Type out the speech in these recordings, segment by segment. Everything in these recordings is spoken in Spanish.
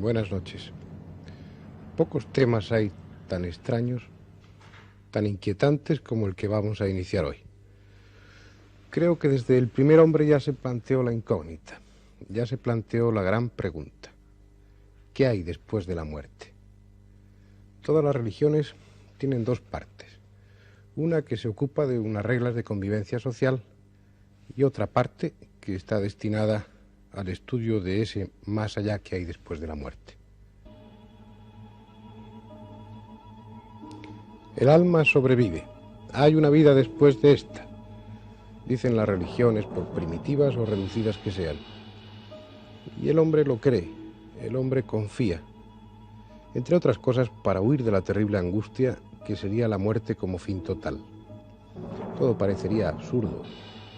Buenas noches. Pocos temas hay tan extraños, tan inquietantes como el que vamos a iniciar hoy. Creo que desde el primer hombre ya se planteó la incógnita, ya se planteó la gran pregunta. ¿Qué hay después de la muerte? Todas las religiones tienen dos partes. Una que se ocupa de unas reglas de convivencia social y otra parte que está destinada al estudio de ese más allá que hay después de la muerte. El alma sobrevive. Hay una vida después de esta, dicen las religiones, por primitivas o reducidas que sean. Y el hombre lo cree, el hombre confía, entre otras cosas para huir de la terrible angustia que sería la muerte como fin total. Todo parecería absurdo,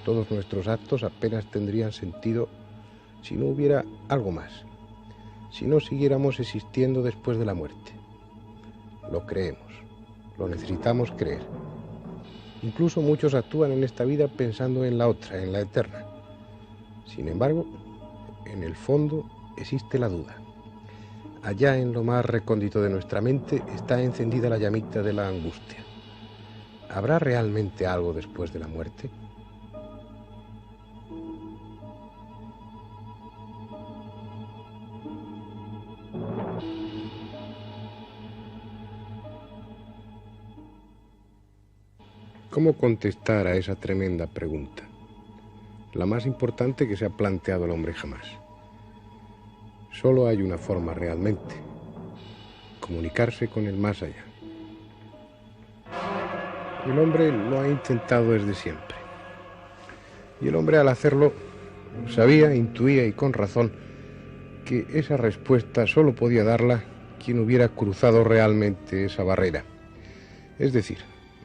todos nuestros actos apenas tendrían sentido si no hubiera algo más, si no siguiéramos existiendo después de la muerte. Lo creemos, lo necesitamos creer. Incluso muchos actúan en esta vida pensando en la otra, en la eterna. Sin embargo, en el fondo existe la duda. Allá en lo más recóndito de nuestra mente está encendida la llamita de la angustia. ¿Habrá realmente algo después de la muerte? ¿Cómo contestar a esa tremenda pregunta? La más importante que se ha planteado el hombre jamás. Solo hay una forma realmente: comunicarse con el más allá. El hombre lo ha intentado desde siempre. Y el hombre, al hacerlo, sabía, intuía y con razón que esa respuesta solo podía darla quien hubiera cruzado realmente esa barrera. Es decir,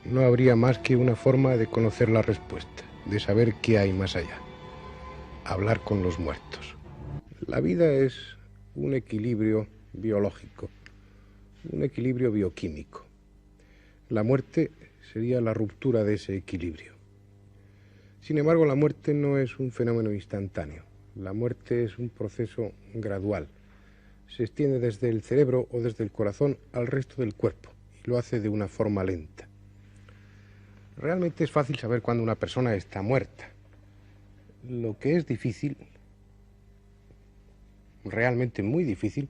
no habría más que una forma de conocer la respuesta, de saber qué hay más allá: hablar con los muertos. La vida es un equilibrio biológico, un equilibrio bioquímico. La muerte sería la ruptura de ese equilibrio. Sin embargo, la muerte no es un fenómeno instantáneo. La muerte es un proceso gradual. Se extiende desde el cerebro o desde el corazón al resto del cuerpo y lo hace de una forma lenta. Realmente es fácil saber cuándo una persona está muerta. Lo que es difícil, realmente muy difícil,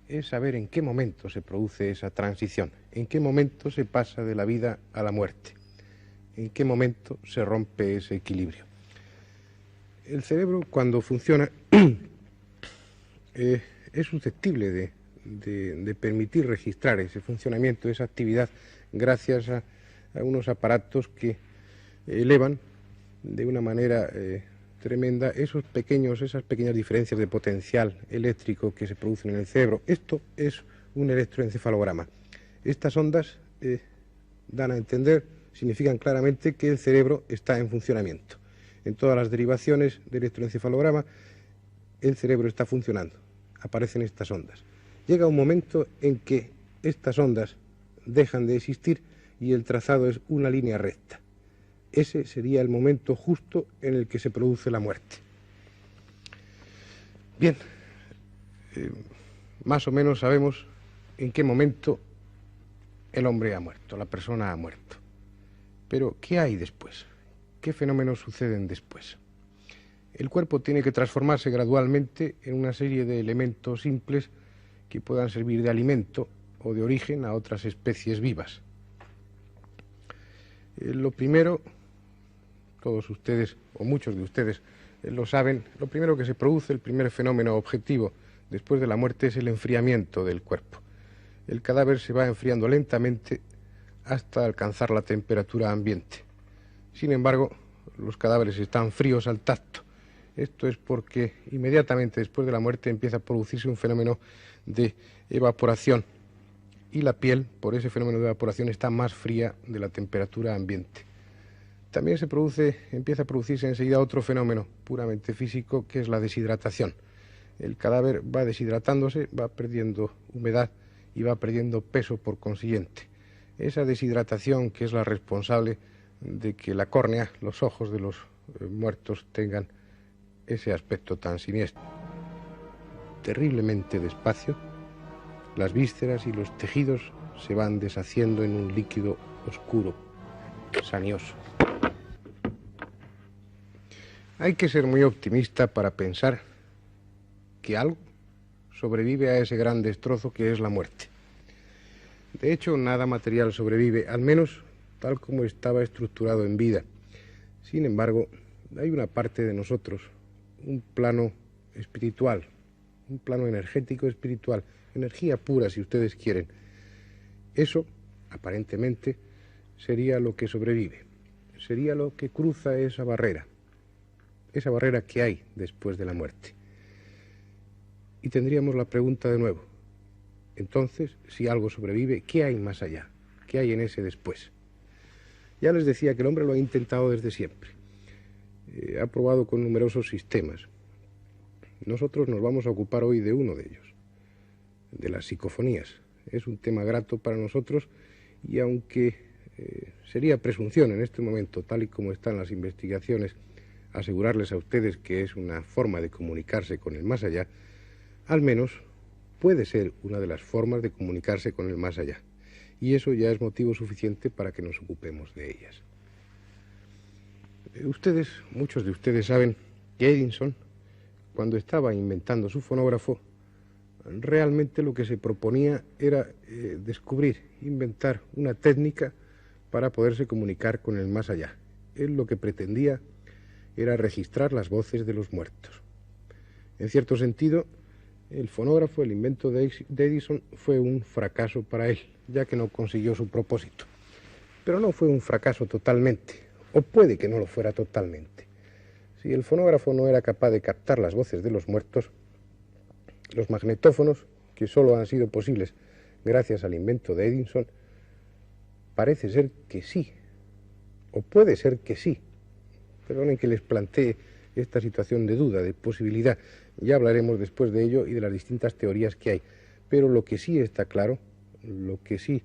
es saber en qué momento se produce esa transición, en qué momento se pasa de la vida a la muerte, en qué momento se rompe ese equilibrio. El cerebro, cuando funciona, es susceptible de permitir registrar ese funcionamiento, esa actividad, gracias a unos aparatos que elevan de una manera tremenda esas pequeñas diferencias de potencial eléctrico que se producen en el cerebro. Esto es un electroencefalograma. Estas ondas dan a entender, significan claramente que el cerebro está en funcionamiento. En todas las derivaciones del electroencefalograma, el cerebro está funcionando. Aparecen estas ondas. Llega un momento en que estas ondas dejan de existir y el trazado es una línea recta. Ese sería el momento justo en el que se produce la muerte. Bien, más o menos sabemos en qué momento el hombre ha muerto, la persona ha muerto. Pero, ¿qué hay después? ¿Qué fenómenos suceden después? El cuerpo tiene que transformarse gradualmente en una serie de elementos simples que puedan servir de alimento o de origen a otras especies vivas. Lo primero, todos ustedes, o muchos de ustedes, lo saben, lo primero que se produce, el primer fenómeno objetivo después de la muerte es el enfriamiento del cuerpo. El cadáver se va enfriando lentamente hasta alcanzar la temperatura ambiente. Sin embargo, los cadáveres están fríos al tacto. Esto es porque inmediatamente después de la muerte empieza a producirse un fenómeno de evaporación y la piel, por ese fenómeno de evaporación, está más fría de la temperatura ambiente. También empieza a producirse enseguida otro fenómeno puramente físico, que es la deshidratación. El cadáver va deshidratándose, va perdiendo humedad y va perdiendo peso por consiguiente. Esa deshidratación que es la responsable de que la córnea, los ojos de los muertos, tengan ese aspecto tan siniestro. Terriblemente despacio, las vísceras y los tejidos se van deshaciendo en un líquido oscuro, sanioso. Hay que ser muy optimista para pensar que algo sobrevive a ese gran destrozo que es la muerte. De hecho, nada material sobrevive, al menos tal como estaba estructurado en vida. Sin embargo, hay una parte de nosotros, un plano espiritual, un plano energético espiritual, energía pura si ustedes quieren. Eso, aparentemente, sería lo que sobrevive, sería lo que cruza esa barrera que hay después de la muerte. Y tendríamos la pregunta de nuevo. Entonces, si algo sobrevive, ¿qué hay más allá? ¿Qué hay en ese después? Ya les decía que el hombre lo ha intentado desde siempre. Ha probado con numerosos sistemas. Nosotros nos vamos a ocupar hoy de uno de ellos, de las psicofonías. Es un tema grato para nosotros y aunque sería presunción en este momento, tal y como están las investigaciones, asegurarles a ustedes que es una forma de comunicarse con el más allá, al menos puede ser una de las formas de comunicarse con el más allá. Y eso ya es motivo suficiente para que nos ocupemos de ellas. Muchos de ustedes saben que Edison, cuando estaba inventando su fonógrafo, realmente lo que se proponía era inventar una técnica para poderse comunicar con el más allá. Él lo que pretendía era registrar las voces de los muertos. En cierto sentido, el fonógrafo, el invento de Edison, fue un fracaso para él, ya que no consiguió su propósito. Pero no fue un fracaso totalmente, o puede que no lo fuera totalmente. Si el fonógrafo no era capaz de captar las voces de los muertos, los magnetófonos, que solo han sido posibles gracias al invento de Edison, parece ser que sí, o puede ser que sí. Perdonen que les plantee esta situación de duda, de posibilidad. Ya hablaremos después de ello y de las distintas teorías que hay. Pero lo que sí está claro, lo que sí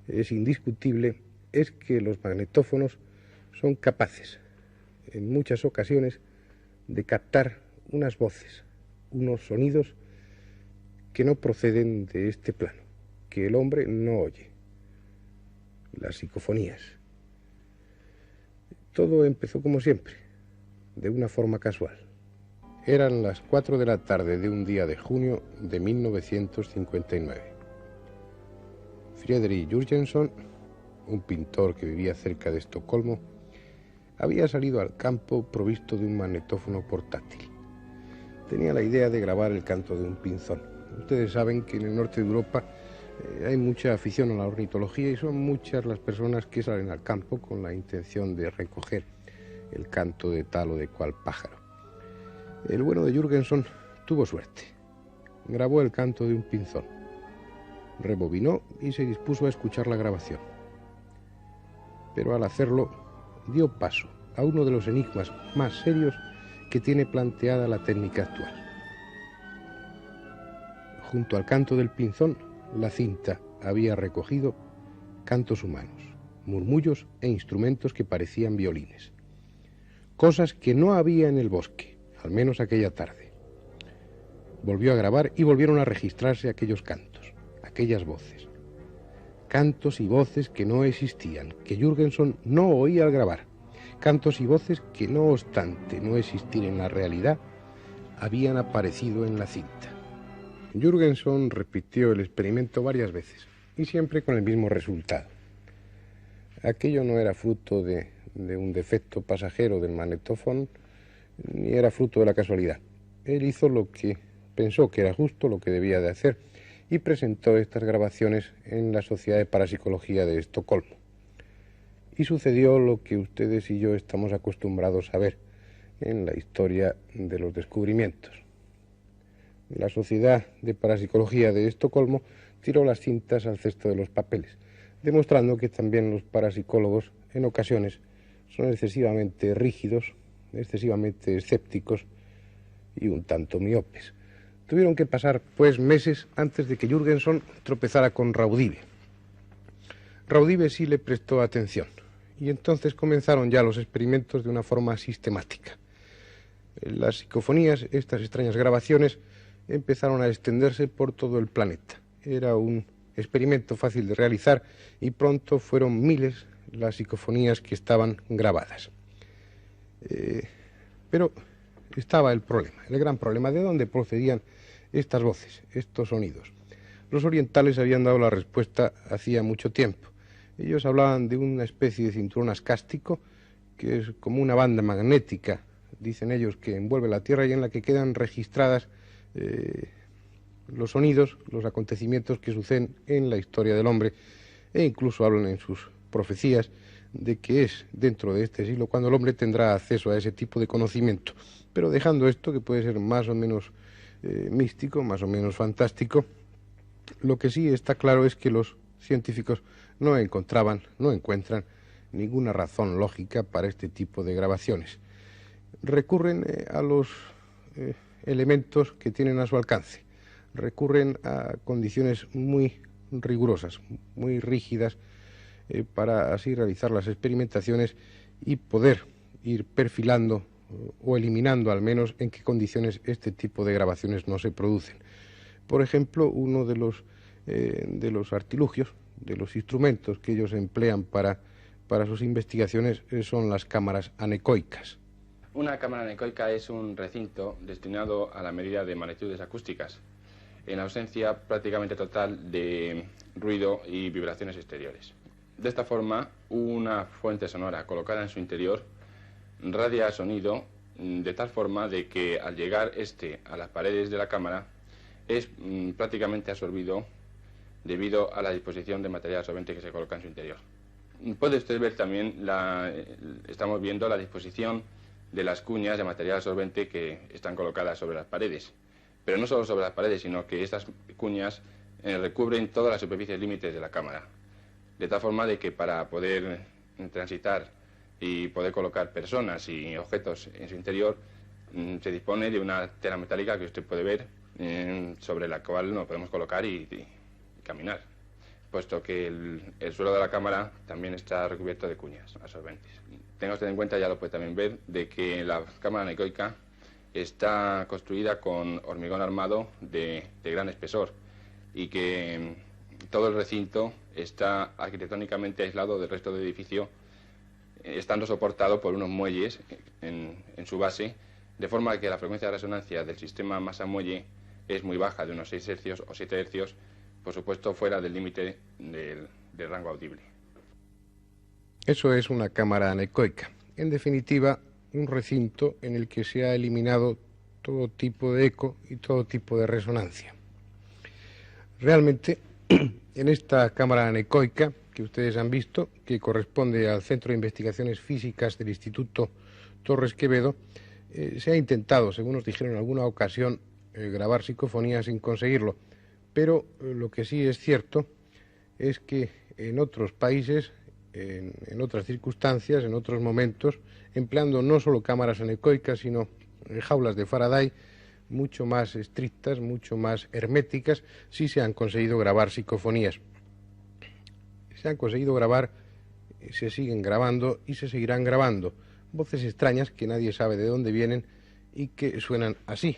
es indiscutible, es que los magnetófonos son capaces, en muchas ocasiones, de captar unas voces, unos sonidos que no proceden de este plano, que el hombre no oye. Las psicofonías. Todo empezó como siempre, de una forma casual. Eran las 4 de la tarde de un día de junio de 1959. Fredrik Jurgenson, un pintor que vivía cerca de Estocolmo, había salido al campo provisto de un magnetófono portátil. Tenía la idea de grabar el canto de un pinzón. Ustedes saben que en el norte de Europa hay mucha afición a la ornitología y son muchas las personas que salen al campo con la intención de recoger el canto de tal o de cual pájaro. El bueno de Jurgenson tuvo suerte. Grabó el canto de un pinzón. Rebobinó y se dispuso a escuchar la grabación. Pero al hacerlo, dio paso a uno de los enigmas más serios que tiene planteada la técnica actual. Junto al canto del pinzón, la cinta había recogido cantos humanos, murmullos e instrumentos que parecían violines. Cosas que no había en el bosque, al menos aquella tarde. Volvió a grabar y volvieron a registrarse aquellos cantos, aquellas voces. cantos y voces que no existían, que Jürgenson no oía al grabar, cantos y voces que no obstante no existir en la realidad, habían aparecido en la cinta. Jürgenson repitió el experimento varias veces y siempre con el mismo resultado. Aquello no era fruto de un defecto pasajero del magnetófono, ni era fruto de la casualidad. Él hizo lo que pensó que era justo, lo que debía de hacer, y presentó estas grabaciones en la Sociedad de Parapsicología de Estocolmo. Y sucedió lo que ustedes y yo estamos acostumbrados a ver en la historia de los descubrimientos. La Sociedad de Parapsicología de Estocolmo tiró las cintas al cesto de los papeles, demostrando que también los parapsicólogos en ocasiones son excesivamente rígidos, excesivamente escépticos y un tanto miopes. Tuvieron que pasar, pues, meses antes de que Jürgenson tropezara con Raudive. Raudive sí le prestó atención, y entonces comenzaron ya los experimentos de una forma sistemática. Las psicofonías, estas extrañas grabaciones, empezaron a extenderse por todo el planeta. Era un experimento fácil de realizar y pronto fueron miles las psicofonías que estaban grabadas. Pero estaba el problema, el gran problema, ¿de dónde procedían estas voces, estos sonidos? Los orientales habían dado la respuesta hacía mucho tiempo. Ellos hablaban de una especie de cinturón ascástico que es como una banda magnética, dicen ellos, que envuelve la Tierra y en la que quedan registradas los sonidos, los acontecimientos que suceden en la historia del hombre, e incluso hablan en sus profecías de que es dentro de este siglo cuando el hombre tendrá acceso a ese tipo de conocimiento. Pero dejando esto, que puede ser más o menos místico, más o menos fantástico, lo que sí está claro es que los científicos no encuentran ninguna razón lógica para este tipo de grabaciones. Recurren a los elementos que tienen a su alcance, recurren a condiciones muy rigurosas, muy rígidas, para así realizar las experimentaciones y poder ir perfilando o eliminando al menos en qué condiciones este tipo de grabaciones no se producen. Por ejemplo, uno de los artilugios, de los instrumentos que ellos emplean para sus investigaciones son las cámaras anecoicas. Una cámara anecoica es un recinto destinado a la medida de magnitudes acústicas, en ausencia prácticamente total de ruido y vibraciones exteriores. De esta forma, una fuente sonora colocada en su interior radia sonido de tal forma de que al llegar a las paredes de la cámara es prácticamente absorbido debido a la disposición de material absorbente que se coloca en su interior. Puede usted ver también, estamos viendo la disposición de las cuñas de material absorbente que están colocadas sobre las paredes. Pero no solo sobre las paredes, sino que estas cuñas recubren todas las superficies límites de la cámara. De tal forma de que para poder transitar y poder colocar personas y objetos en su interior, se dispone de una tela metálica que usted puede ver, sobre la cual nos podemos colocar y caminar, puesto que el suelo de la cámara también está recubierto de cuñas absorbentes. Tenga usted en cuenta, ya lo puede también ver, de que la cámara anecoica está construida con hormigón armado de gran espesor y que todo el recinto está arquitectónicamente aislado del resto del edificio, estando soportado por unos muelles en su base, de forma que la frecuencia de resonancia del sistema masa-muelle es muy baja, de unos 6 hercios o 7 hercios, por supuesto fuera del límite del rango audible. Eso es una cámara anecoica. En definitiva, un recinto en el que se ha eliminado todo tipo de eco y todo tipo de resonancia. Realmente, en esta cámara anecoica que ustedes han visto, que corresponde al Centro de Investigaciones Físicas del Instituto Torres Quevedo, se ha intentado, según nos dijeron en alguna ocasión, grabar psicofonías sin conseguirlo. Pero lo que sí es cierto es que en otros países, en otras circunstancias, en otros momentos, empleando no solo cámaras anecoicas, sino jaulas de Faraday, mucho más estrictas, mucho más herméticas, sí se han conseguido grabar psicofonías. Se han conseguido grabar, se siguen grabando y se seguirán grabando voces extrañas que nadie sabe de dónde vienen y que suenan así.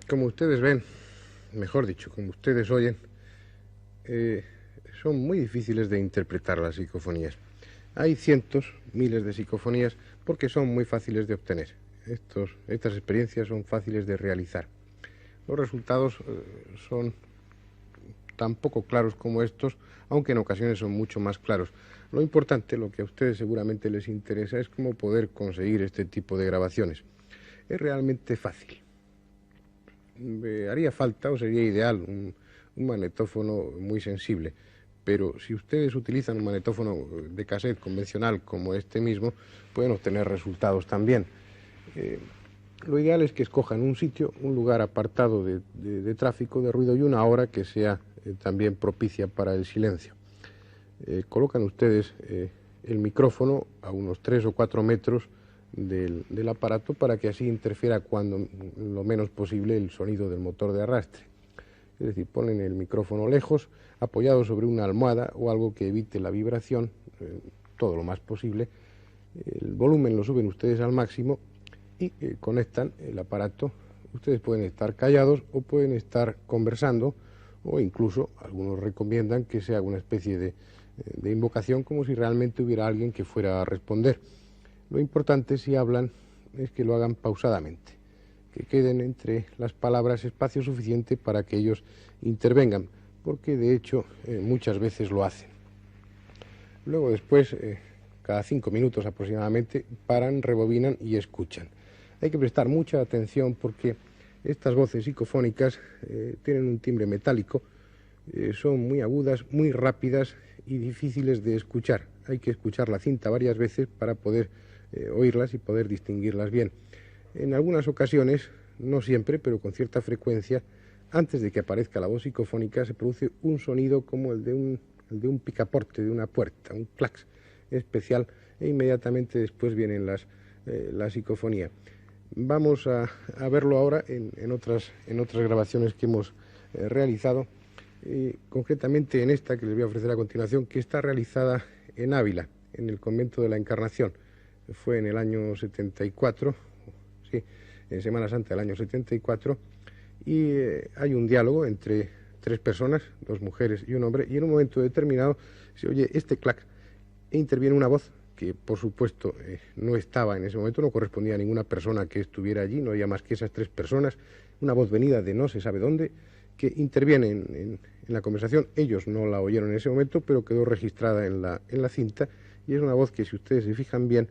Como ustedes ven, mejor dicho, como ustedes oyen, son muy difíciles de interpretar las psicofonías. Hay cientos, miles de psicofonías porque son muy fáciles de obtener. Estas experiencias son fáciles de realizar. Los resultados son tan poco claros como estos, aunque en ocasiones son mucho más claros. Lo importante, lo que a ustedes seguramente les interesa, es cómo poder conseguir este tipo de grabaciones. Es realmente fácil. Haría falta o sería ideal un magnetófono muy sensible, pero si ustedes utilizan un magnetófono de cassette convencional como este mismo, pueden obtener resultados también. Lo ideal es que escojan un sitio, un lugar apartado de tráfico, de ruido y una hora que sea también propicia para el silencio. Colocan ustedes el micrófono a unos 3 o 4 metros del aparato para que así interfiera lo menos posible el sonido del motor de arrastre. Es decir, ponen el micrófono lejos, apoyado sobre una almohada o algo que evite la vibración, todo lo más posible. El volumen lo suben ustedes al máximo y conectan el aparato. Ustedes pueden estar callados o pueden estar conversando, o incluso algunos recomiendan que se haga una especie de invocación, como si realmente hubiera alguien que fuera a responder. Lo importante, si hablan, es que lo hagan pausadamente, que queden entre las palabras espacio suficiente para que ellos intervengan, porque de hecho muchas veces lo hacen. Luego después, cada 5 minutos aproximadamente, paran, rebobinan y escuchan. Hay que prestar mucha atención porque estas voces psicofónicas tienen un timbre metálico, son muy agudas, muy rápidas y difíciles de escuchar. Hay que escuchar la cinta varias veces para poder oírlas y poder distinguirlas bien. En algunas ocasiones, no siempre, pero con cierta frecuencia, antes de que aparezca la voz psicofónica, se produce un sonido como el de un picaporte de una puerta, un clax especial, e inmediatamente después vienen la psicofonía. Vamos a verlo ahora en otras grabaciones que hemos realizado, concretamente en esta que les voy a ofrecer a continuación, que está realizada en Ávila, en el convento de la Encarnación. Fue en el año 74, sí, en Semana Santa del año 74, y hay un diálogo entre 3 personas, 2 mujeres y un hombre, y en un momento determinado se oye este clac e interviene una voz que, por supuesto, no estaba en ese momento, no correspondía a ninguna persona que estuviera allí, no había más que esas 3 personas, una voz venida de no se sabe dónde, que interviene en la conversación. Ellos no la oyeron en ese momento, pero quedó registrada en la cinta, y es una voz que, si ustedes se fijan bien,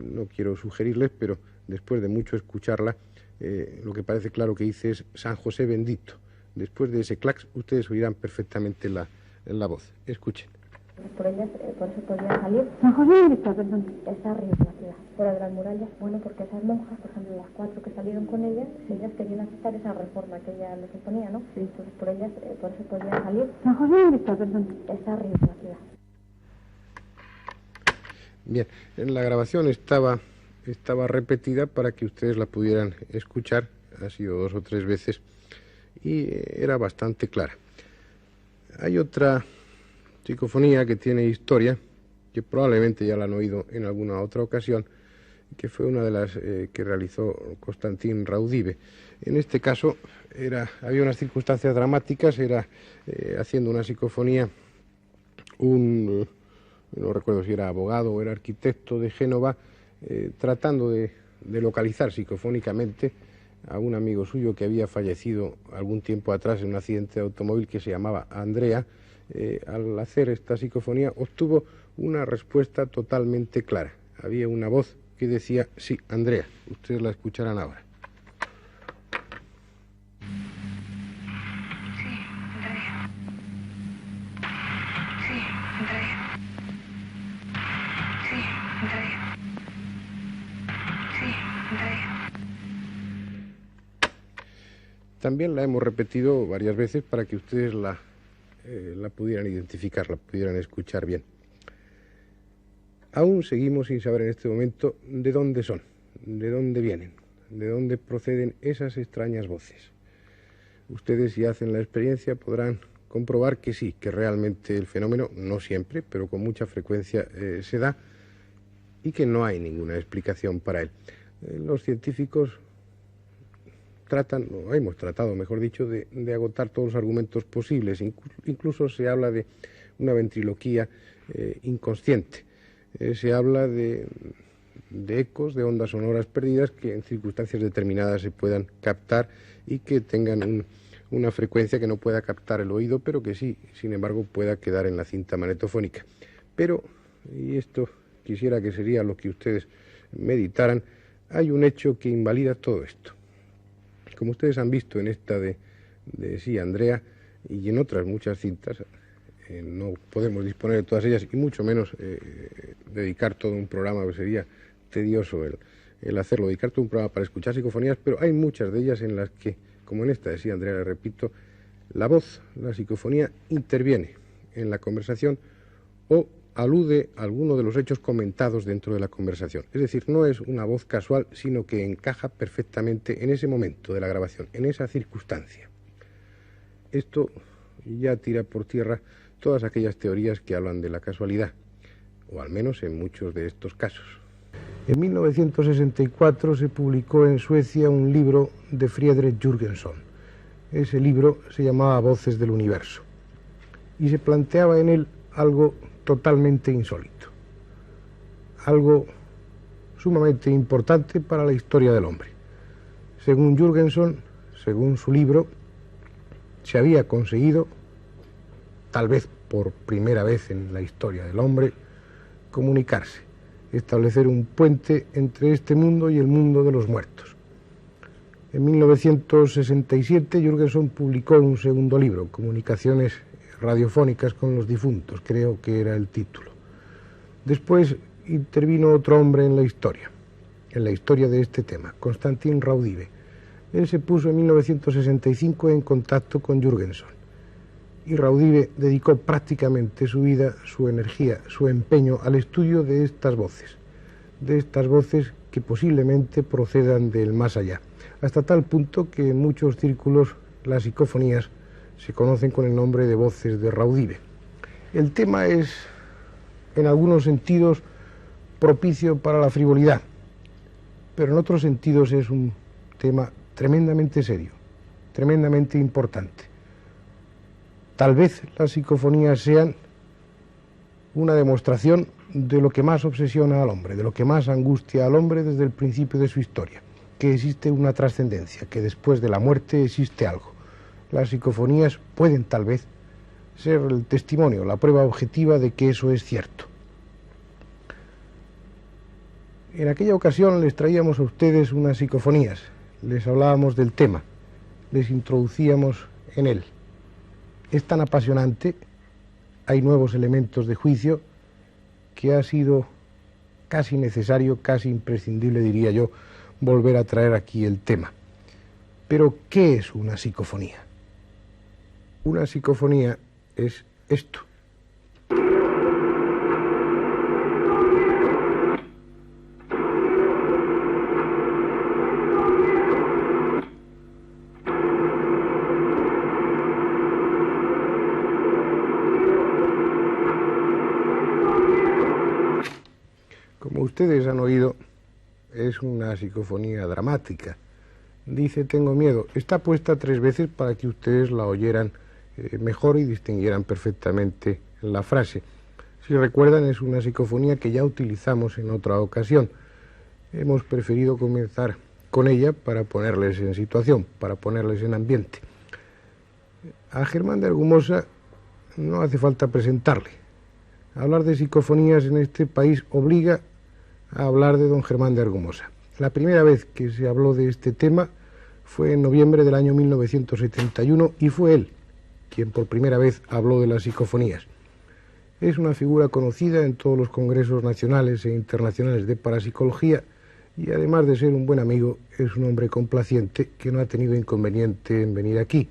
no quiero sugerirles, pero después de mucho escucharla, lo que parece claro que dice es San José bendito. Después de ese clax, ustedes oirán perfectamente la voz. Escuchen. Por ellas, por eso podía salir. San José bendito, perdón. Está arriba de la ciudad, fuera de las murallas. Bueno, porque esas monjas, por ejemplo, las 4 que salieron con ellas querían aceptar esa reforma que ella les imponía, ¿no? Sí. Entonces, por ellas, por eso podía salir. San José bendito, perdón. Está arriba de la ciudad. Bien, en la grabación estaba repetida para que ustedes la pudieran escuchar, ha sido 2 o 3 veces, y era bastante clara. Hay otra psicofonía que tiene historia, que probablemente ya la han oído en alguna otra ocasión, que fue una de las que realizó Constantin Raudive. En este caso había unas circunstancias dramáticas, era haciendo una psicofonía no recuerdo si era abogado o era arquitecto de Génova, tratando de localizar psicofónicamente a un amigo suyo que había fallecido algún tiempo atrás en un accidente de automóvil, que se llamaba Andrea. Al hacer esta psicofonía obtuvo una respuesta totalmente clara. Había una voz que decía, sí, Andrea. Ustedes la escucharán ahora. También la hemos repetido varias veces para que ustedes la pudieran identificar, la pudieran escuchar bien. Aún seguimos sin saber en este momento de dónde son, de dónde vienen, de dónde proceden esas extrañas voces. Ustedes, si hacen la experiencia, podrán comprobar que sí, que realmente el fenómeno, no siempre, pero con mucha frecuencia se da, y que no hay ninguna explicación para él. Los científicos tratan, o hemos tratado, mejor dicho, de agotar todos los argumentos posibles. Incluso se habla de una ventriloquía inconsciente. Se habla de ecos, de ondas sonoras perdidas que en circunstancias determinadas se puedan captar y que tengan una frecuencia que no pueda captar el oído, pero que sí, sin embargo, pueda quedar en la cinta magnetofónica. Pero, y esto quisiera que sería lo que ustedes meditaran, hay un hecho que invalida todo esto. Como ustedes han visto en esta de Sí, Andrea, y en otras muchas cintas, no podemos disponer de todas ellas, y mucho menos dedicar todo un programa, que sería tedioso el hacerlo, dedicar todo un programa para escuchar psicofonías, pero hay muchas de ellas en las que, como en esta de Sí, Andrea, le repito, la voz, la psicofonía, interviene en la conversación o alude a alguno de los hechos comentados dentro de la conversación. Es decir, no es una voz casual, sino que encaja perfectamente en ese momento de la grabación, en esa circunstancia. Esto ya tira por tierra todas aquellas teorías que hablan de la casualidad, o al menos en muchos de estos casos. En 1964 se publicó en Suecia un libro de Friedrich Jürgenson. Ese libro se llamaba Voces del Universo, y se planteaba en él algo totalmente insólito, algo sumamente importante para la historia del hombre. Según Jürgenson, según su libro, se había conseguido, tal vez por primera vez en la historia del hombre, comunicarse, establecer un puente entre este mundo y el mundo de los muertos. En 1967 Jürgenson publicó un segundo libro, Comunicaciones radiofónicas con los difuntos, creo que era el título. Después intervino otro hombre en la historia de este tema, Konstantin Raudive. Él se puso en 1965 en contacto con Jürgenson, y Raudive dedicó prácticamente su vida, su energía, su empeño al estudio de estas voces que posiblemente procedan del más allá, hasta tal punto que en muchos círculos las psicofonías se conocen con el nombre de voces de Raudive. El tema es, en algunos sentidos, propicio para la frivolidad, pero en otros sentidos es un tema tremendamente serio, tremendamente importante. Tal vez las psicofonías sean una demostración de lo que más obsesiona al hombre, de lo que más angustia al hombre desde el principio de su historia, que existe una trascendencia, que después de la muerte existe algo. Las psicofonías pueden tal vez ser el testimonio, la prueba objetiva de que eso es cierto. En aquella ocasión les traíamos a ustedes unas psicofonías, les hablábamos del tema, les introducíamos en él. Es tan apasionante, hay nuevos elementos de juicio, que ha sido casi necesario, casi imprescindible, diría yo, volver a traer aquí el tema. Pero, ¿qué es una psicofonía? Una psicofonía es esto. Como ustedes han oído, es una psicofonía dramática. Dice tengo miedo. Está puesta 3 veces para que ustedes la oyeran mejor y distinguieran perfectamente la frase. Si recuerdan, es una psicofonía que ya utilizamos en otra ocasión. Hemos preferido comenzar con ella para ponerles en situación, para ponerles en ambiente. A Germán de Argumosa no hace falta presentarle. Hablar de psicofonías en este país obliga a hablar de don Germán de Argumosa. La primera vez que se habló de este tema fue en noviembre del año 1971 y fue él quien por primera vez habló de las psicofonías. Es una figura conocida en todos los congresos nacionales e internacionales de parapsicología y además de ser un buen amigo, es un hombre complaciente que no ha tenido inconveniente en venir aquí.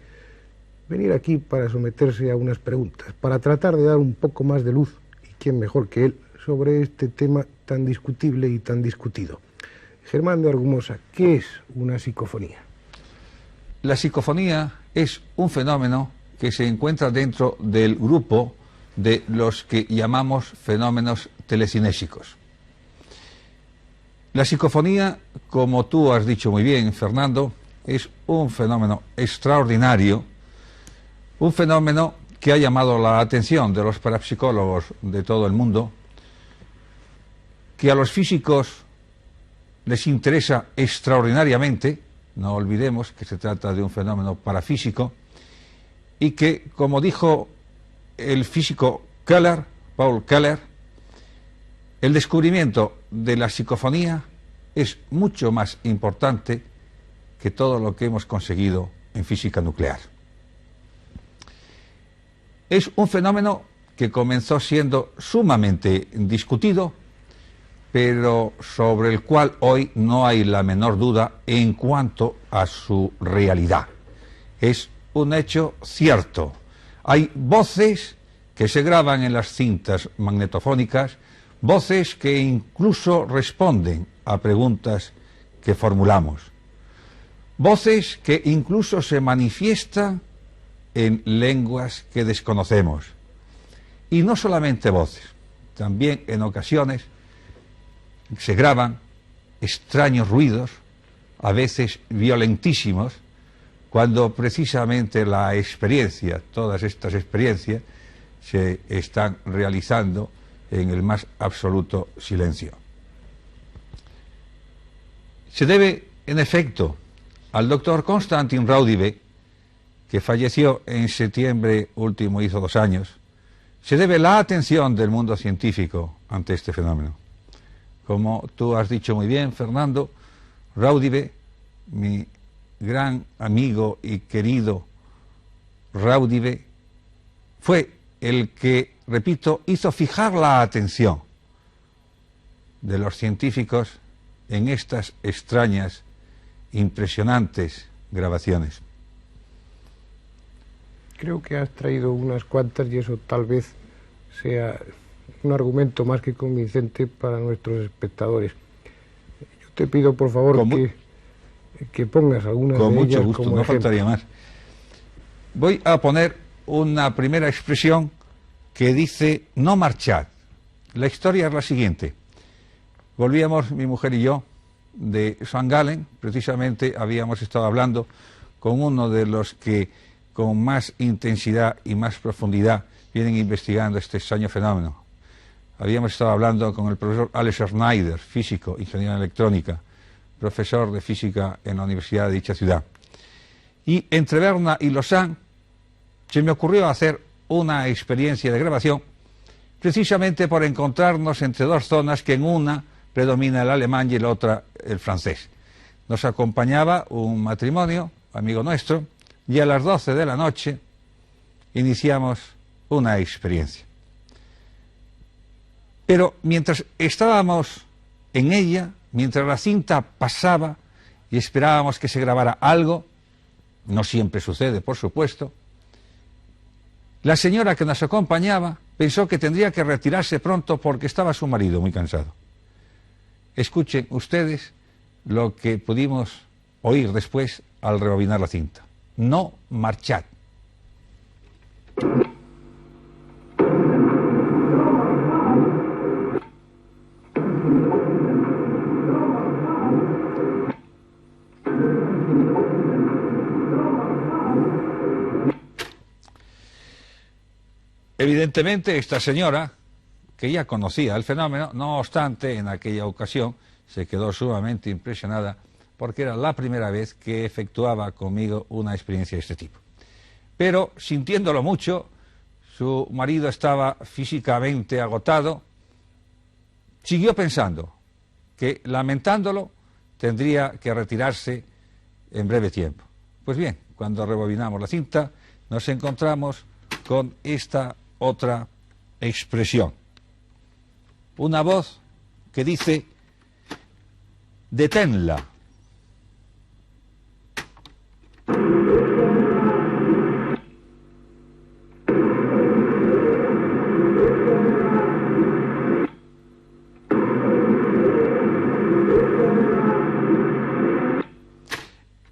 Venir aquí para someterse a unas preguntas, para tratar de dar un poco más de luz, y quién mejor que él, sobre este tema tan discutible y tan discutido. Germán de Argumosa, ¿qué es una psicofonía? La psicofonía es un fenómeno que se encuentra dentro del grupo de los que llamamos fenómenos telecinésicos. La psicofonía, como tú has dicho muy bien, Fernando, es un fenómeno extraordinario, un fenómeno que ha llamado la atención de los parapsicólogos de todo el mundo, que a los físicos les interesa extraordinariamente. No olvidemos que se trata de un fenómeno parafísico y que, como dijo el físico Keller, Paul Keller, el descubrimiento de la psicofonía es mucho más importante que todo lo que hemos conseguido en física nuclear. Es un fenómeno que comenzó siendo sumamente discutido, pero sobre el cual hoy no hay la menor duda en cuanto a su realidad. Es un hecho cierto. Hay voces que se graban en las cintas magnetofónicas, voces que incluso responden a preguntas que formulamos, voces que incluso se manifiestan en lenguas que desconocemos. Y no solamente voces, también en ocasiones se graban extraños ruidos, a veces violentísimos, cuando precisamente la experiencia, todas estas experiencias, se están realizando en el más absoluto silencio. Se debe, en efecto, al doctor Konstantin Raudive, que falleció en septiembre último, hizo 2 años, se debe la atención del mundo científico ante este fenómeno. Como tú has dicho muy bien, Fernando, Raudive, mi gran amigo y querido Raudive, fue el que, repito, hizo fijar la atención de los científicos en estas extrañas, impresionantes grabaciones. Creo que has traído unas cuantas y eso tal vez sea un argumento más que convincente para nuestros espectadores. Yo te pido, por favor, que pongas algunas de ellas. Con mucho gusto, no faltaría más. Voy a poner una primera expresión que dice: no marchad. La historia es la siguiente. Volvíamos, mi mujer y yo, de St. Gallen. Precisamente habíamos estado hablando con uno de los que con más intensidad y más profundidad vienen investigando este extraño fenómeno. Habíamos estado hablando con el profesor Alex Schneider, físico, ingeniero en electrónica, profesor de física en la universidad de dicha ciudad. Y entre Berna y Lausanne se me ocurrió hacer una experiencia de grabación, precisamente por encontrarnos entre 2 zonas que en una predomina el alemán y en la otra el francés. Nos acompañaba un matrimonio, amigo nuestro, y a las 12 de la noche iniciamos una experiencia. Pero mientras estábamos en ella, mientras la cinta pasaba y esperábamos que se grabara algo, no siempre sucede, por supuesto, la señora que nos acompañaba pensó que tendría que retirarse pronto porque estaba su marido muy cansado. Escuchen ustedes lo que pudimos oír después al rebobinar la cinta. No marchad. Evidentemente, esta señora, que ya conocía el fenómeno, no obstante, en aquella ocasión se quedó sumamente impresionada porque era la primera vez que efectuaba conmigo una experiencia de este tipo. Pero, sintiéndolo mucho, su marido estaba físicamente agotado, siguió pensando que, lamentándolo, tendría que retirarse en breve tiempo. Pues bien, cuando rebobinamos la cinta, nos encontramos con esta otra expresión. Una voz que dice: deténla.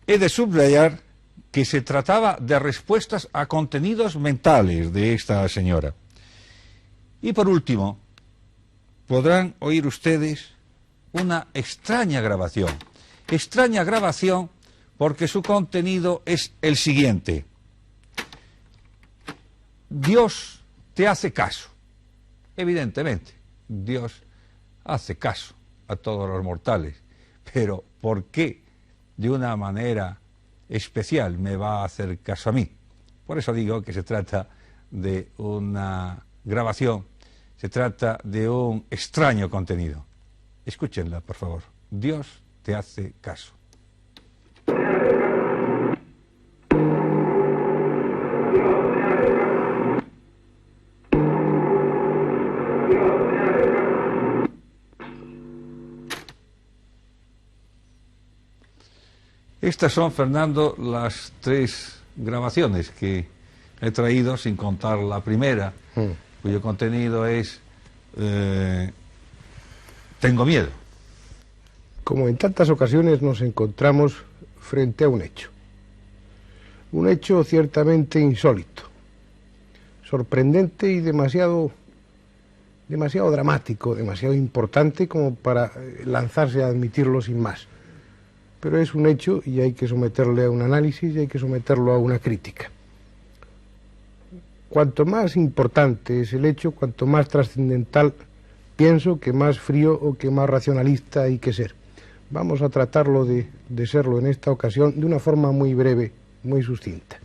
He de subrayar que se trataba de respuestas a contenidos mentales de esta señora. Y por último, podrán oír ustedes una extraña grabación porque su contenido es el siguiente. Dios te hace caso. Evidentemente, Dios hace caso a todos los mortales, pero ¿por qué de una manera especial me va a hacer caso a mí? Por eso digo que se trata de una grabación, se trata de un extraño contenido. Escúchenla, por favor. Dios te hace caso. Estas son, Fernando, las 3 grabaciones que he traído, sin contar la primera, cuyo contenido es Tengo miedo. Como en tantas ocasiones nos encontramos frente a un hecho ciertamente insólito, sorprendente y demasiado dramático, demasiado importante como para lanzarse a admitirlo sin más. Pero es un hecho y hay que someterle a un análisis y hay que someterlo a una crítica. Cuanto más importante es el hecho, cuanto más trascendental, pienso que más frío o que más racionalista hay que ser. Vamos a tratarlo de serlo en esta ocasión de una forma muy breve, muy sucinta.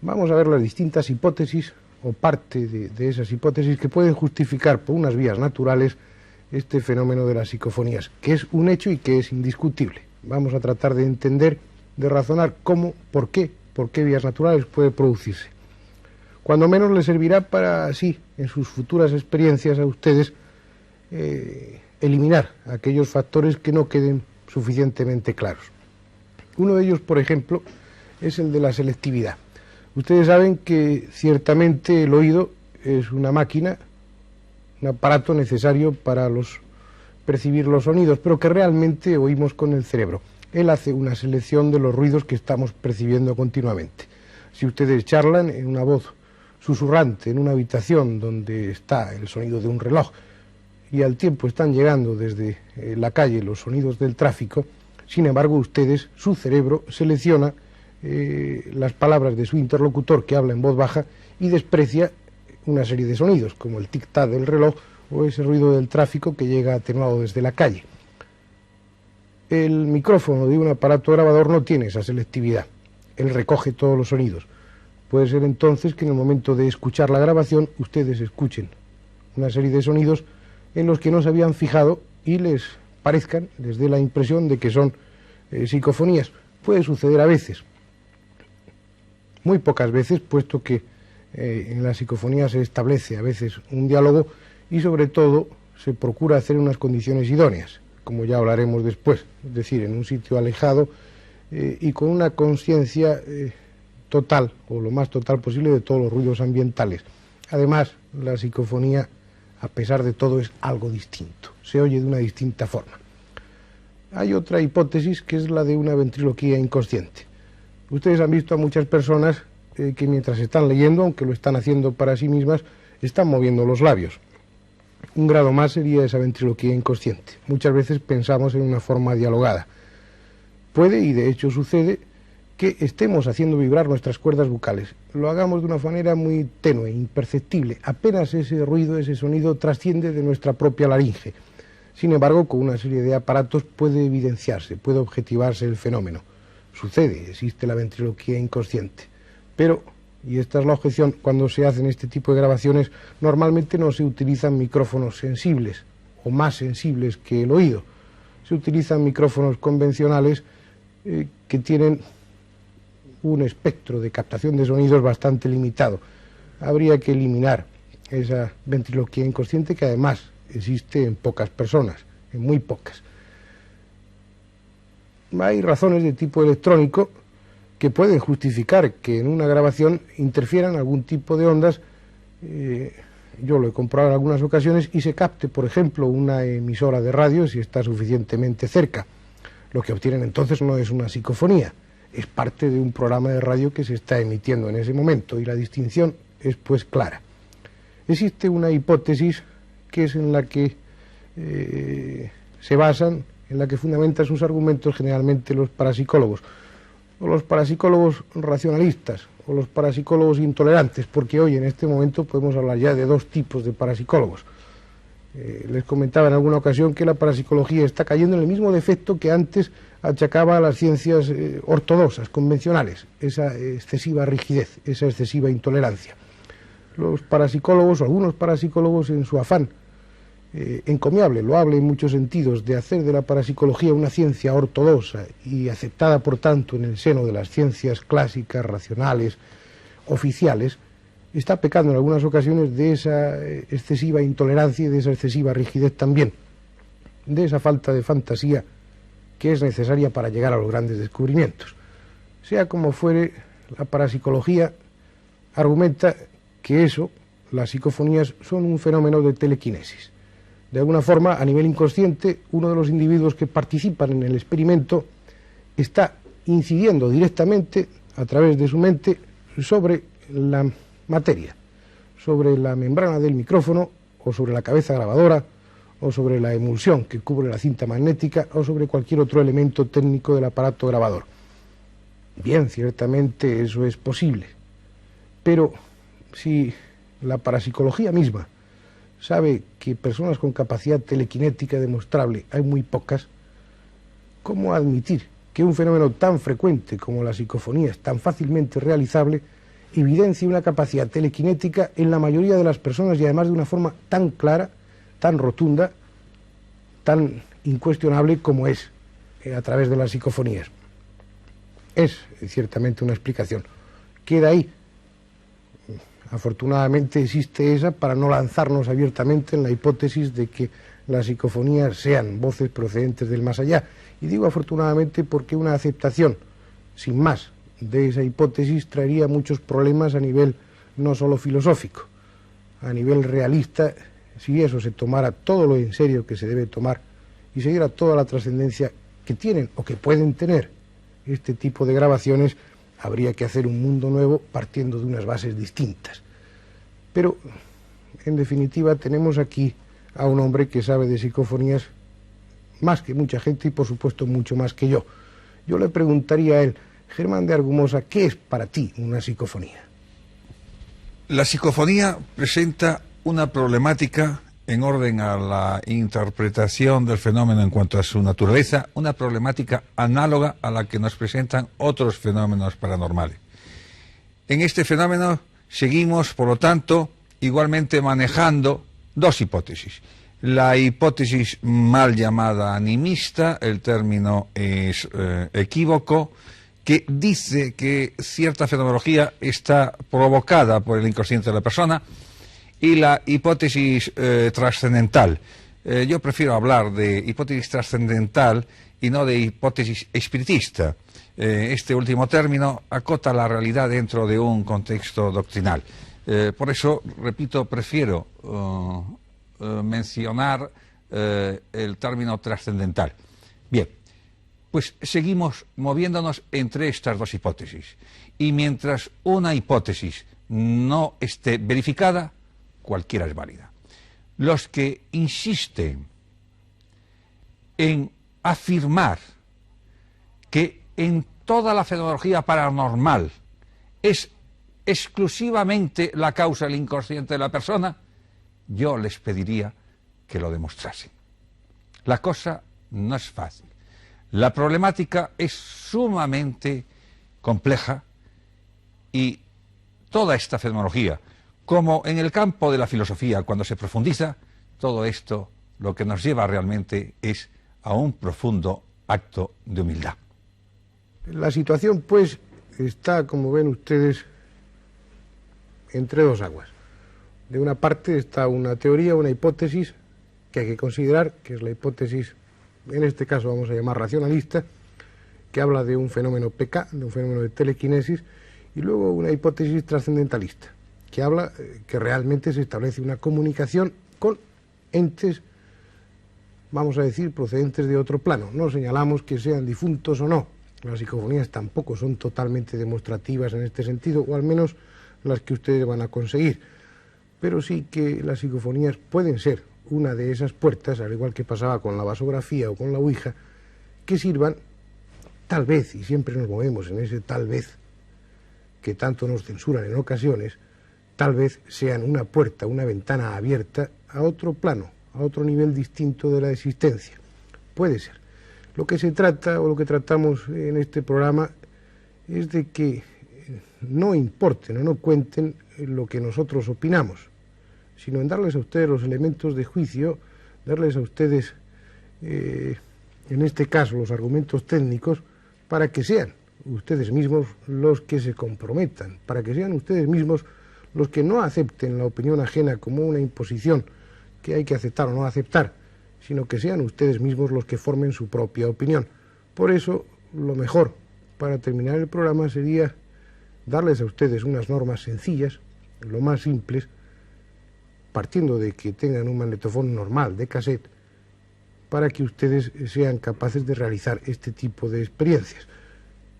Vamos a ver las distintas hipótesis o parte de esas hipótesis que pueden justificar por unas vías naturales este fenómeno de las psicofonías, que es un hecho y que es indiscutible. Vamos a tratar de entender, de razonar cómo, por qué vías naturales puede producirse. Cuando menos les servirá para, así, en sus futuras experiencias a ustedes, eliminar aquellos factores que no queden suficientemente claros. Uno de ellos, por ejemplo, es el de la selectividad. Ustedes saben que ciertamente el oído es una máquina, un aparato necesario para percibir los sonidos, pero que realmente oímos con el cerebro. Él hace una selección de los ruidos que estamos percibiendo continuamente. Si ustedes charlan en una voz susurrante en una habitación donde está el sonido de un reloj y al tiempo están llegando desde la calle los sonidos del tráfico, sin embargo ustedes, su cerebro selecciona las palabras de su interlocutor que habla en voz baja y desprecia una serie de sonidos, como el tic-tac del reloj o ese ruido del tráfico que llega atenuado desde la calle. El micrófono de un aparato grabador no tiene esa selectividad. Él recoge todos los sonidos. Puede ser entonces que en el momento de escuchar la grabación ustedes escuchen una serie de sonidos en los que no se habían fijado y les dé la impresión de que son psicofonías. Puede suceder a veces, muy pocas veces, puesto que en la psicofonía se establece a veces un diálogo y sobre todo se procura hacer unas condiciones idóneas, como ya hablaremos después, es decir, en un sitio alejado y con una conciencia total, o lo más total posible, de todos los ruidos ambientales. Además, la psicofonía, a pesar de todo, es algo distinto, se oye de una distinta forma. Hay otra hipótesis que es la de una ventriloquía inconsciente. Ustedes han visto a muchas personas que mientras están leyendo, aunque lo están haciendo para sí mismas, están moviendo los labios. Un grado más sería esa ventriloquía inconsciente. Muchas veces pensamos en una forma dialogada. Puede, y de hecho sucede, que estemos haciendo vibrar nuestras cuerdas vocales. Lo hagamos de una manera muy tenue, imperceptible. Apenas ese ruido, ese sonido trasciende de nuestra propia laringe. Sin embargo, con una serie de aparatos puede evidenciarse, puede objetivarse el fenómeno. Sucede, existe la ventriloquía inconsciente. Pero, y esta es la objeción, cuando se hacen este tipo de grabaciones, normalmente no se utilizan micrófonos sensibles o más sensibles que el oído. Se utilizan micrófonos convencionales que tienen un espectro de captación de sonidos bastante limitado. Habría que eliminar esa ventriloquía inconsciente que además existe en pocas personas, en muy pocas. Hay razones de tipo electrónico que pueden justificar que en una grabación interfieran algún tipo de ondas, yo lo he comprobado en algunas ocasiones, y se capte, por ejemplo, una emisora de radio si está suficientemente cerca. Lo que obtienen entonces no es una psicofonía, es parte de un programa de radio que se está emitiendo en ese momento, y la distinción es pues clara. Existe una hipótesis que es en la que se basan en la que fundamentan sus argumentos generalmente los parapsicólogos, o los parapsicólogos racionalistas, o los parapsicólogos intolerantes, porque hoy en este momento podemos hablar ya de dos tipos de parapsicólogos. Les comentaba en alguna ocasión que la parapsicología está cayendo en el mismo defecto que antes achacaba a las ciencias ortodoxas, convencionales, esa excesiva rigidez, esa excesiva intolerancia. Los parapsicólogos, o algunos parapsicólogos, en su afán encomiable, loable en muchos sentidos, de hacer de la parapsicología una ciencia ortodoxa y aceptada por tanto en el seno de las ciencias clásicas, racionales, oficiales, está pecando en algunas ocasiones de esa excesiva intolerancia y de esa excesiva rigidez también, de esa falta de fantasía que es necesaria para llegar a los grandes descubrimientos. Sea como fuere, la parapsicología argumenta que eso, las psicofonías, son un fenómeno de telequinesis. De alguna forma, a nivel inconsciente, uno de los individuos que participan en el experimento está incidiendo directamente, a través de su mente, sobre la materia, sobre la membrana del micrófono, o sobre la cabeza grabadora, o sobre la emulsión que cubre la cinta magnética, o sobre cualquier otro elemento técnico del aparato grabador. Bien, ciertamente eso es posible, pero si la parapsicología misma sabe que personas con capacidad telequinética demostrable hay muy pocas, ¿cómo admitir que un fenómeno tan frecuente como las psicofonías, tan fácilmente realizable, evidencia una capacidad telequinética en la mayoría de las personas y además de una forma tan clara, tan rotunda, tan incuestionable como es a través de las psicofonías? Es ciertamente una explicación. Queda ahí. Afortunadamente existe esa para no lanzarnos abiertamente en la hipótesis de que las psicofonías sean voces procedentes del más allá. Y digo afortunadamente porque una aceptación sin más de esa hipótesis traería muchos problemas a nivel no solo filosófico, a nivel realista. Si eso se tomara todo lo en serio que se debe tomar y se diera toda la trascendencia que tienen o que pueden tener este tipo de grabaciones, habría que hacer un mundo nuevo partiendo de unas bases distintas. Pero, en definitiva, tenemos aquí a un hombre que sabe de psicofonías más que mucha gente y, por supuesto, mucho más que yo. Yo le preguntaría a él, Germán de Argumosa, ¿qué es para ti una psicofonía? La psicofonía presenta una problemática en orden a la interpretación del fenómeno en cuanto a su naturaleza, una problemática análoga a la que nos presentan otros fenómenos paranormales. En este fenómeno seguimos, por lo tanto, igualmente manejando dos hipótesis. La hipótesis mal llamada animista, el término es equívoco, que dice que cierta fenomenología está provocada por el inconsciente de la persona, y la hipótesis trascendental. Yo prefiero hablar de hipótesis trascendental y no de hipótesis espiritista. Este último término acota la realidad dentro de un contexto doctrinal. Por eso, repito, prefiero mencionar el término trascendental. Bien, pues seguimos moviéndonos entre estas dos hipótesis. Y mientras una hipótesis no esté verificada, cualquiera es válida. Los que insisten en afirmar que en toda la fenomenología paranormal es exclusivamente la causa el inconsciente de la persona, yo les pediría que lo demostrasen. La cosa no es fácil. La problemática es sumamente compleja y toda esta fenomenología, como en el campo de la filosofía, cuando se profundiza, todo esto lo que nos lleva realmente es a un profundo acto de humildad. La situación, pues, está, como ven ustedes, entre dos aguas. De una parte está una teoría, una hipótesis que hay que considerar, que es la hipótesis, en este caso vamos a llamar racionalista, que habla de un fenómeno PK, de un fenómeno de telequinesis, y luego una hipótesis trascendentalista, que habla que realmente se establece una comunicación con entes, vamos a decir, procedentes de otro plano. No señalamos que sean difuntos o no. Las psicofonías tampoco son totalmente demostrativas en este sentido, o al menos las que ustedes van a conseguir. Pero sí que las psicofonías pueden ser una de esas puertas, al igual que pasaba con la vasografía o con la ouija, que sirvan, tal vez, y siempre nos movemos en ese tal vez, que tanto nos censuran en ocasiones, tal vez sean una puerta, una ventana abierta a otro plano, a otro nivel distinto de la existencia. Puede ser. Lo que se trata, o lo que tratamos en este programa, es de que no importen o no cuenten lo que nosotros opinamos, sino en darles a ustedes los elementos de juicio, darles a ustedes, en este caso, los argumentos técnicos, para que sean ustedes mismos los que se comprometan, para que sean ustedes mismos los que no acepten la opinión ajena como una imposición que hay que aceptar o no aceptar, sino que sean ustedes mismos los que formen su propia opinión. Por eso, lo mejor para terminar el programa sería darles a ustedes unas normas sencillas, lo más simples, partiendo de que tengan un magnetofón normal de cassette, para que ustedes sean capaces de realizar este tipo de experiencias.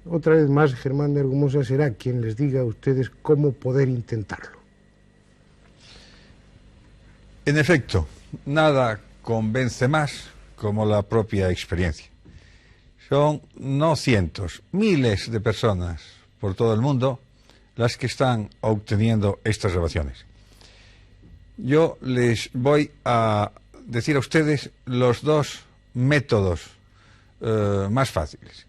Otra vez más, Germán de Argumosa será quien les diga a ustedes cómo poder intentarlo. En efecto, nada convence más como la propia experiencia. Son no cientos, miles de personas por todo el mundo las que están obteniendo estas grabaciones. Yo les voy a decir a ustedes los dos métodos más fáciles.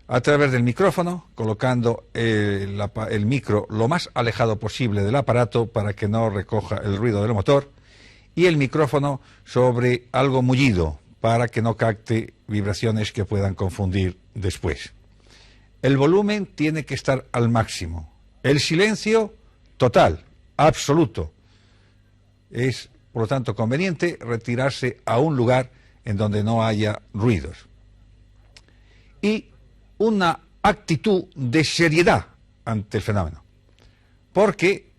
A través del micrófono, colocando el micro lo más alejado posible del aparato para que no recoja el ruido del motor, y el micrófono sobre algo mullido para que no capte vibraciones que puedan confundir después. El volumen tiene que estar al máximo. El silencio total, absoluto. Es, por lo tanto, conveniente retirarse a un lugar en donde no haya ruidos. Y una actitud de seriedad ante el fenómeno. Porque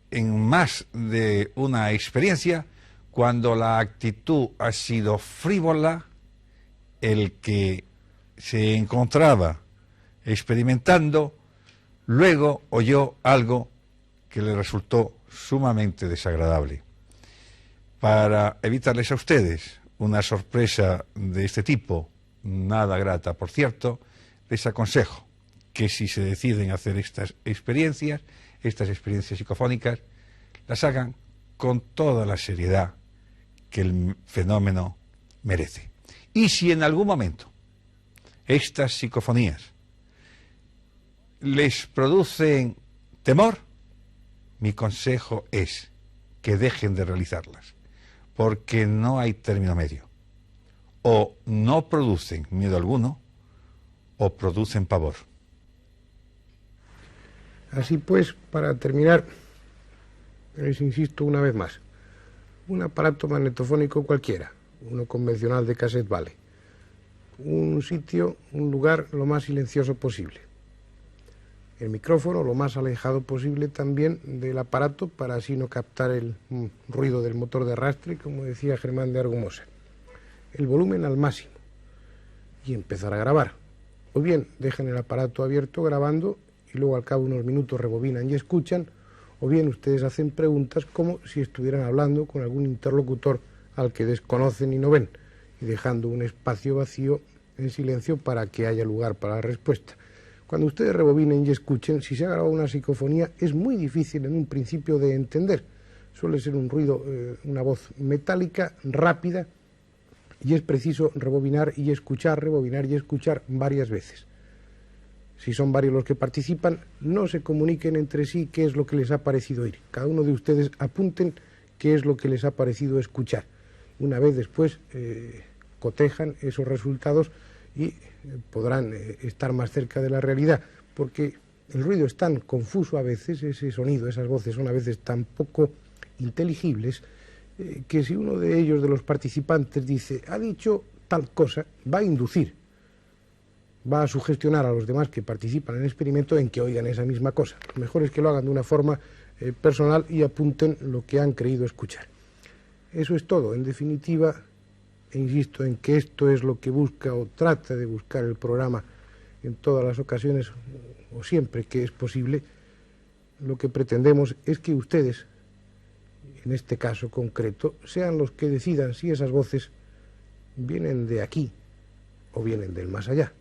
en más de una experiencia, cuando la actitud ha sido frívola, el que se encontraba experimentando, luego oyó algo que le resultó sumamente desagradable. Para evitarles a ustedes una sorpresa de este tipo, nada grata por cierto, les aconsejo que si se deciden hacer estas experiencias psicofónicas, las hagan con toda la seriedad que el fenómeno merece. Y si en algún momento estas psicofonías les producen temor, mi consejo es que dejen de realizarlas, porque no hay término medio. O no producen miedo alguno, o producen pavor. Así pues, para terminar, les insisto una vez más, un aparato magnetofónico cualquiera, uno convencional de cassette vale, un sitio, un lugar lo más silencioso posible, el micrófono lo más alejado posible también del aparato para así no captar el ruido del motor de arrastre, como decía Germán de Argumosa, el volumen al máximo y empezar a grabar. O bien dejan el aparato abierto grabando y luego al cabo de unos minutos rebobinan y escuchan, o bien ustedes hacen preguntas como si estuvieran hablando con algún interlocutor al que desconocen y no ven, y dejando un espacio vacío en silencio para que haya lugar para la respuesta. Cuando ustedes rebobinen y escuchen, si se ha grabado una psicofonía, es muy difícil en un principio de entender. Suele ser un ruido, una voz metálica, rápida, y es preciso rebobinar y escuchar varias veces. Si son varios los que participan, no se comuniquen entre sí qué es lo que les ha parecido oír. Cada uno de ustedes apunten qué es lo que les ha parecido escuchar. Una vez después cotejan esos resultados y podrán estar más cerca de la realidad, porque el ruido es tan confuso a veces, ese sonido, esas voces son a veces tan poco inteligibles, que si uno de ellos, de los participantes, dice, ha dicho tal cosa, va a inducir, va a sugestionar a los demás que participan en el experimento en que oigan esa misma cosa. Lo mejor es que lo hagan de una forma personal y apunten lo que han creído escuchar. Eso es todo. En definitiva, insisto en que esto es lo que busca o trata de buscar el programa en todas las ocasiones o siempre que es posible. Lo que pretendemos es que ustedes, en este caso concreto, sean los que decidan si esas voces vienen de aquí o vienen del más allá.